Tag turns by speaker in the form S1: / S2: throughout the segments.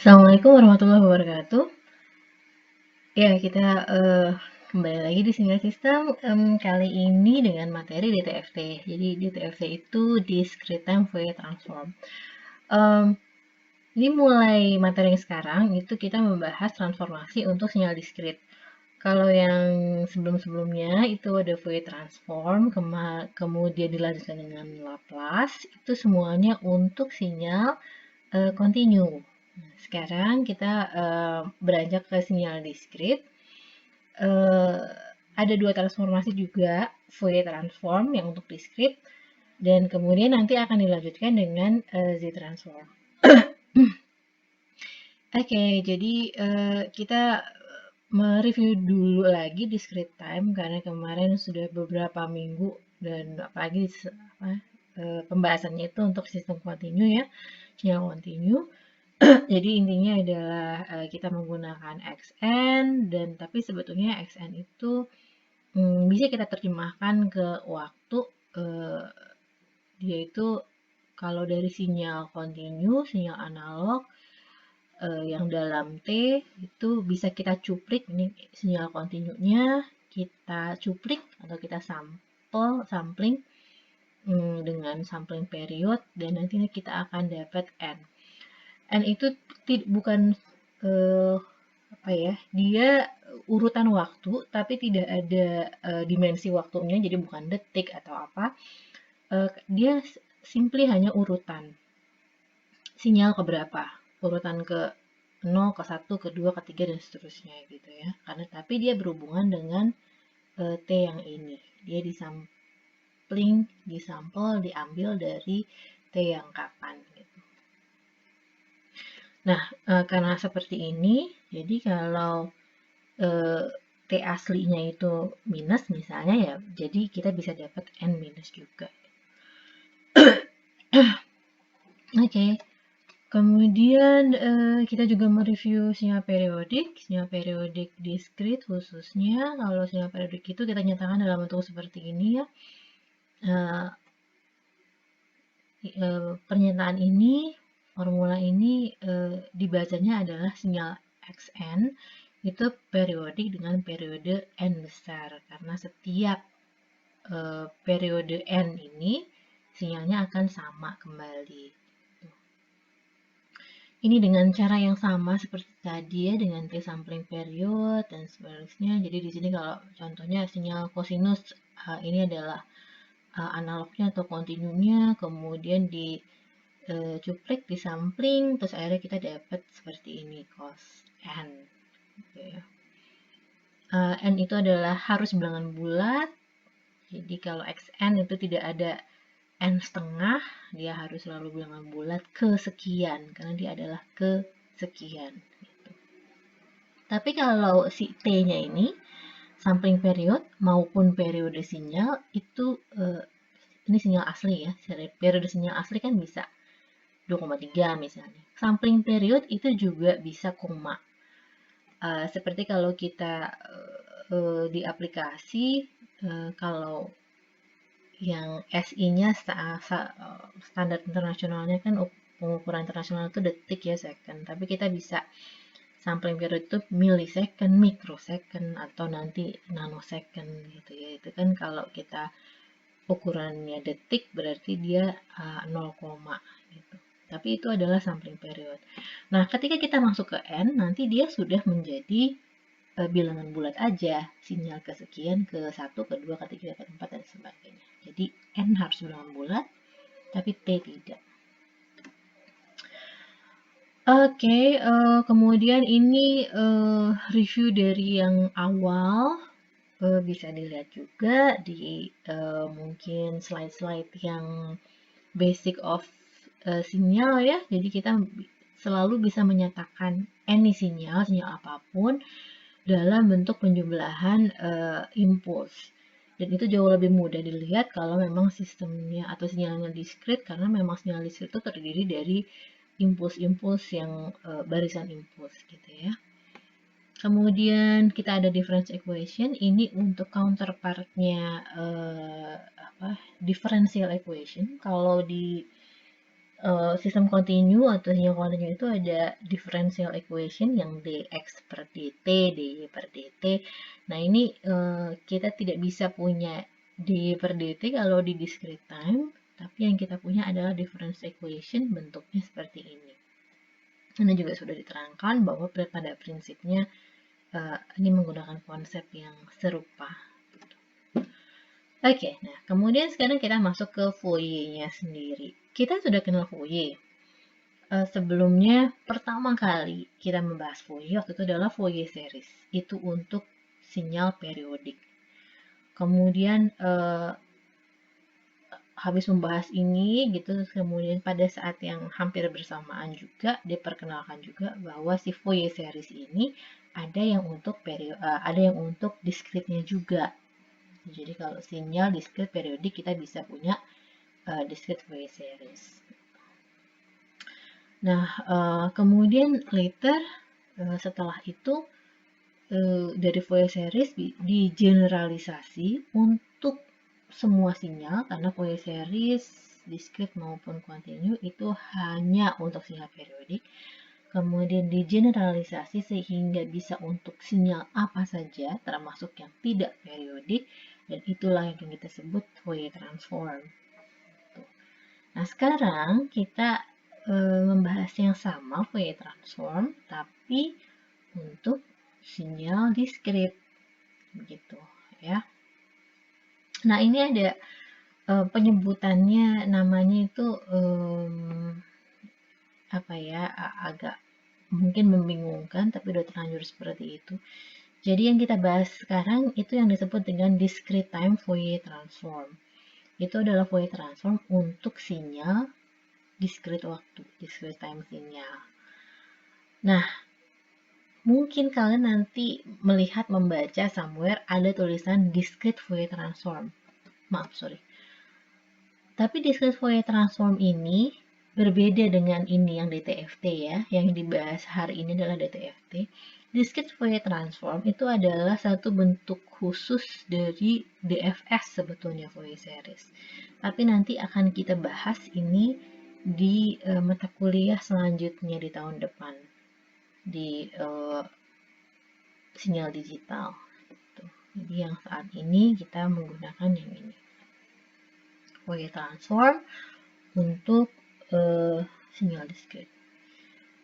S1: Assalamualaikum warahmatullahi wabarakatuh. Ya, kita kembali lagi di Sinyal Sistem kali ini dengan materi DTFT. Jadi DTFT itu Discrete Time Fourier Transform. Em, ini mulai materi yang sekarang itu kita membahas transformasi untuk sinyal diskrit. Kalau yang sebelum-sebelumnya itu ada Fourier transform, kemudian dilanjutkan dengan Laplace, itu semuanya untuk sinyal continue. Nah, sekarang kita beranjak ke sinyal diskrit. Eh, ada dua transformasi juga, Fourier transform yang untuk diskrit, dan kemudian nanti akan dilanjutkan dengan Z transform. Oke, jadi kita mereview dulu lagi discrete time karena kemarin sudah beberapa minggu dan apalagi pembahasannya itu untuk sistem kontinu ya, sinyal kontinu. Jadi intinya adalah kita menggunakan XN dan tapi sebetulnya XN itu bisa kita terjemahkan ke waktu. eh, Dia itu kalau dari sinyal kontinu, sinyal analog yang dalam T itu bisa kita cuplik, ini sinyal kontinunya kita cuplik atau kita sampling dengan sampling period dan nanti kita akan dapat N. N itu bukan eh, apa ya, dia urutan waktu tapi tidak ada dimensi waktunya, jadi bukan detik atau apa. Dia simply hanya urutan sinyal ke berapa, urutan ke 0, ke 1, ke 2, ke 3, dan seterusnya gitu ya. Karena tapi dia berhubungan dengan T yang ini. Dia disampel, diambil dari T yang kapan gitu. Nah, karena seperti ini, jadi kalau T aslinya itu minus misalnya ya, jadi kita bisa dapat N minus juga. Oke, kemudian kita juga mereview sinyal periodik diskrit khususnya. Kalau sinyal periodik itu kita nyatakan dalam bentuk seperti ini ya. Pernyataan ini, formula ini dibacanya adalah sinyal Xn itu periodik dengan periode N besar karena setiap periode N ini sinyalnya akan sama kembali. Ini dengan cara yang sama seperti tadi ya, dengan T sampling period dan sebaliknya. Jadi di sini kalau contohnya sinyal kosinus ini adalah analognya atau kontinunya, kemudian di cuplik, di sampling, terus akhirnya kita dapat seperti ini cos n. Gitu ya. N itu adalah harus bilangan bulat. Jadi kalau xn itu tidak ada n setengah, dia harus selalu bilangan bulat kesekian karena dia adalah kesekian. Gitu. Tapi kalau si t-nya ini sampling period maupun periode sinyal itu ini sinyal asli ya. Periode sinyal asli kan bisa 2,3 misalnya. Sampling period itu juga bisa koma. Seperti kalau kita di aplikasi, kalau yang SI-nya standar internasionalnya kan pengukuran internasional itu detik ya, second. Tapi kita bisa sampling period itu millisecond, microsecond, atau nanti nanosecond gitu ya. Itu kan kalau kita ukurannya detik berarti dia 0, gitu. Tapi itu adalah sampling period. Nah, ketika kita masuk ke N, nanti dia sudah menjadi bilangan bulat aja. Sinyal kesekian, ke 1, ke 2, ke 3, ke 4, dan sebagainya. Jadi N harus bilangan bulat, tapi T tidak. Oke, kemudian ini review dari yang awal. Bisa dilihat juga di mungkin slide-slide yang basic of sinyal ya. Jadi kita selalu bisa menyatakan any sinyal apapun dalam bentuk penjumlahan impuls. Dan itu jauh lebih mudah dilihat kalau memang sistemnya atau sinyalnya diskrit karena memang sinyal diskrit itu terdiri dari impuls-impuls yang barisan impuls gitu ya. Kemudian kita ada difference equation, ini untuk counterpartnya differential equation. Kalau di sistem kontinu atau sinyal kontinu itu ada differential equation yang dx per dt, dy per dt. Nah ini kita tidak bisa punya dy per dt kalau di discrete time, tapi yang kita punya adalah differential equation bentuknya seperti ini. Ini juga sudah diterangkan bahwa pada prinsipnya ini menggunakan konsep yang serupa. Oke, nah kemudian sekarang kita masuk ke Fourier-nya sendiri. Kita sudah kenal Fourier. Sebelumnya pertama kali kita membahas Fourier waktu itu adalah Fourier series. Itu untuk sinyal periodik. Kemudian habis membahas ini gitu, kemudian pada saat yang hampir bersamaan juga diperkenalkan juga bahwa si Fourier series ini ada yang untuk ada yang untuk diskritnya juga. Jadi kalau sinyal diskrit periodik kita bisa punya discrete Fourier series. Nah, kemudian later setelah itu dari Fourier series digeneralisasi untuk semua sinyal, karena Fourier series discrete maupun kontinu itu hanya untuk sinyal periodik. Kemudian digeneralisasi sehingga bisa untuk sinyal apa saja, termasuk yang tidak periodik, dan itulah yang kita sebut Fourier transform. Nah, sekarang kita membahas yang sama, Fourier transform, tapi untuk sinyal diskrit, begitu ya. Nah, ini ada penyebutannya, namanya itu apa ya, agak mungkin membingungkan, tapi udah terlanjur seperti itu. Jadi yang kita bahas sekarang itu yang disebut dengan discrete time Fourier transform. Itu adalah Fourier transform untuk sinyal discrete waktu, discrete time sinyal. Nah, mungkin kalian nanti melihat, membaca somewhere ada tulisan discrete Fourier transform. Maaf, sorry. Tapi discrete Fourier transform ini berbeda dengan ini yang DTFT ya. Yang dibahas hari ini adalah DTFT. Discrete Fourier transform itu adalah satu bentuk khusus dari DFS sebetulnya Fourier series. Tapi nanti akan kita bahas ini di mata kuliah selanjutnya di tahun depan, di sinyal digital. Jadi yang saat ini kita menggunakan yang ini, Fourier transform untuk sinyal discrete.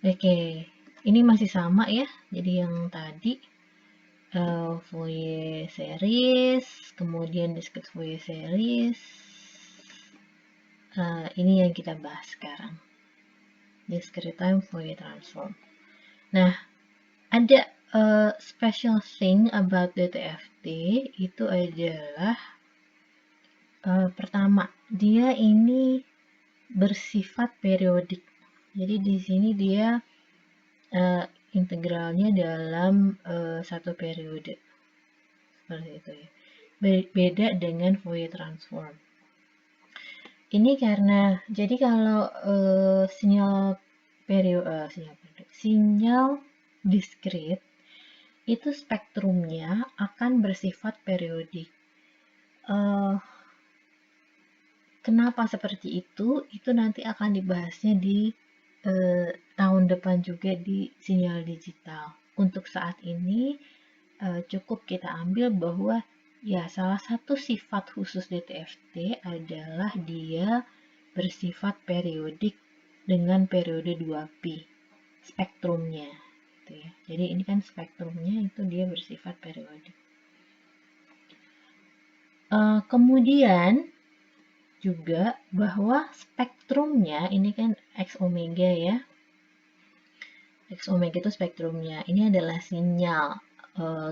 S1: Oke, ini masih sama ya. Jadi yang tadi Fourier series, kemudian discrete Fourier series. Ini yang kita bahas sekarang, discrete time Fourier transform. Nah, ada special thing about DTFT itu adalah pertama, dia ini bersifat periodik. Jadi di sini dia integralnya dalam satu periode, seperti itu ya. Beda dengan Fourier transform. Ini karena jadi kalau sinyal diskrit itu spektrumnya akan bersifat periodik. Kenapa seperti itu? Itu nanti akan dibahasnya di tahun depan juga di sinyal digital. Untuk saat ini cukup kita ambil bahwa ya salah satu sifat khusus DTFT adalah dia bersifat periodik dengan periode 2π spektrumnya gitu ya. Jadi ini kan spektrumnya itu dia bersifat periodik. Kemudian juga bahwa spektrumnya ini kan X omega ya. X omega itu spektrumnya. Ini adalah sinyal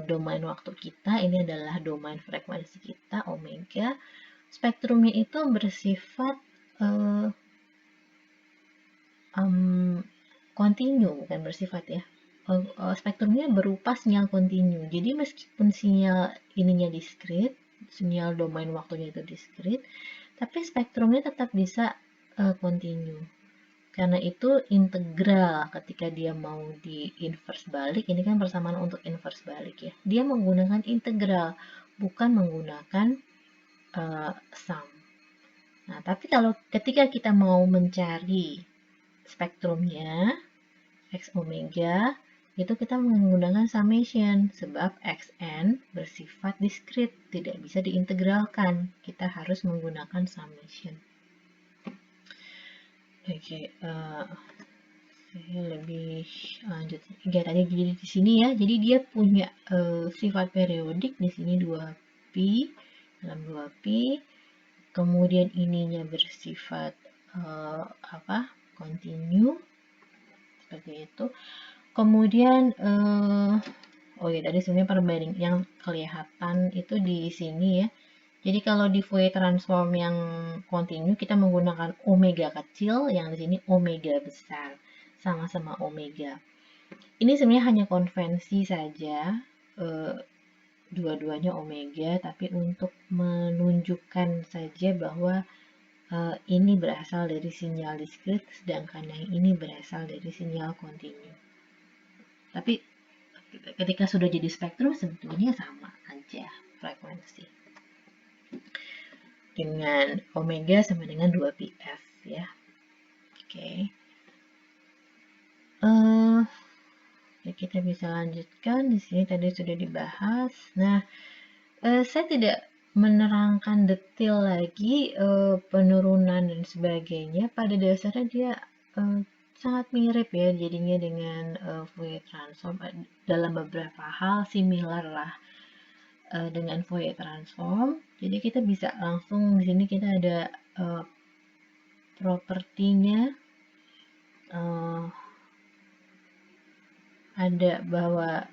S1: domain waktu kita, ini adalah domain frekuensi kita omega. Spektrumnya itu bersifat kontinu, bukan bersifat ya. Spektrumnya berupa sinyal kontinu. Jadi meskipun sinyal ininya diskrit, sinyal domain waktunya itu diskrit, tapi spektrumnya tetap bisa kontinu. Karena itu integral ketika dia mau di inverse balik, ini kan persamaan untuk inverse balik ya. Dia menggunakan integral, bukan menggunakan sum. Nah, tapi kalau ketika kita mau mencari spektrumnya X omega, itu kita menggunakan summation sebab Xn bersifat diskrit, tidak bisa diintegralkan. Kita harus menggunakan summation. Oke, saya lebih lanjut lihat aja jadi di sini ya. Jadi dia punya sifat periodik di sini 2pi dalam 2pi. Kemudian ininya bersifat apa? Continue seperti itu. Kemudian oh ya tadi sebenarnya perbanding yang kelihatan itu di sini ya. Jadi kalau di Fourier transform yang continue kita menggunakan omega kecil, yang di sini omega besar, sama-sama omega. Ini sebenarnya hanya konvensi saja, dua-duanya omega, tapi untuk menunjukkan saja bahwa ini berasal dari sinyal diskrit, sedangkan yang ini berasal dari sinyal continue. Tapi ketika sudah jadi spektrum sebetulnya sama aja frekuensi. Dengan omega sama dengan 2πf ya. Oke. Kita bisa lanjutkan di sini tadi sudah dibahas. Nah, saya tidak menerangkan detail lagi penurunan dan sebagainya. Pada dasarnya dia sangat mirip ya jadinya dengan Fourier transform dalam beberapa hal similar lah dengan Fourier transform. Jadi kita bisa langsung di sini kita ada propertinya, ada bahwa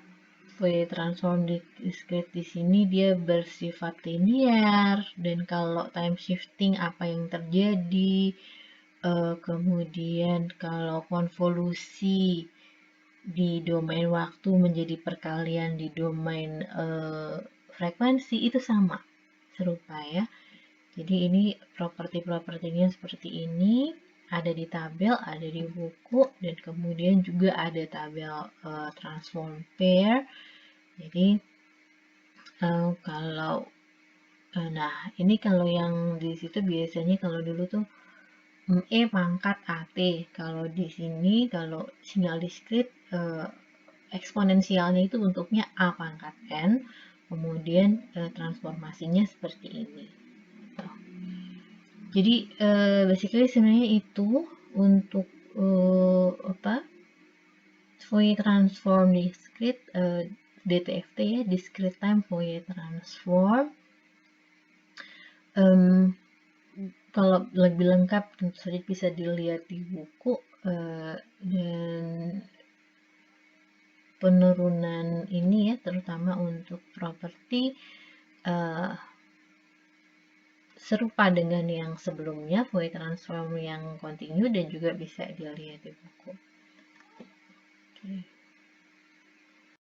S1: Fourier transform diskrit di sini dia bersifat linear, dan kalau time shifting apa yang terjadi, kemudian kalau konvolusi di domain waktu menjadi perkalian di domain frekuensi itu sama, serupa ya. Jadi ini properti-propertinya seperti ini, ada di tabel, ada di buku, dan kemudian juga ada tabel transform pair. Jadi kalau nah ini kalau yang di situ biasanya kalau dulu tuh E pangkat AT. Kalau di sini kalau sinyal diskrit eksponensialnya itu bentuknya A pangkat N, kemudian transformasinya seperti ini. Jadi basically sebenarnya itu untuk Fourier transform discrete DTFT ya, discrete time Fourier transform. Kalau lebih lengkap tentu saja bisa dilihat di buku, dan penurunan ini ya terutama untuk properti serupa dengan yang sebelumnya Fourier transform yang continue, dan juga bisa dilihat di buku. Okay.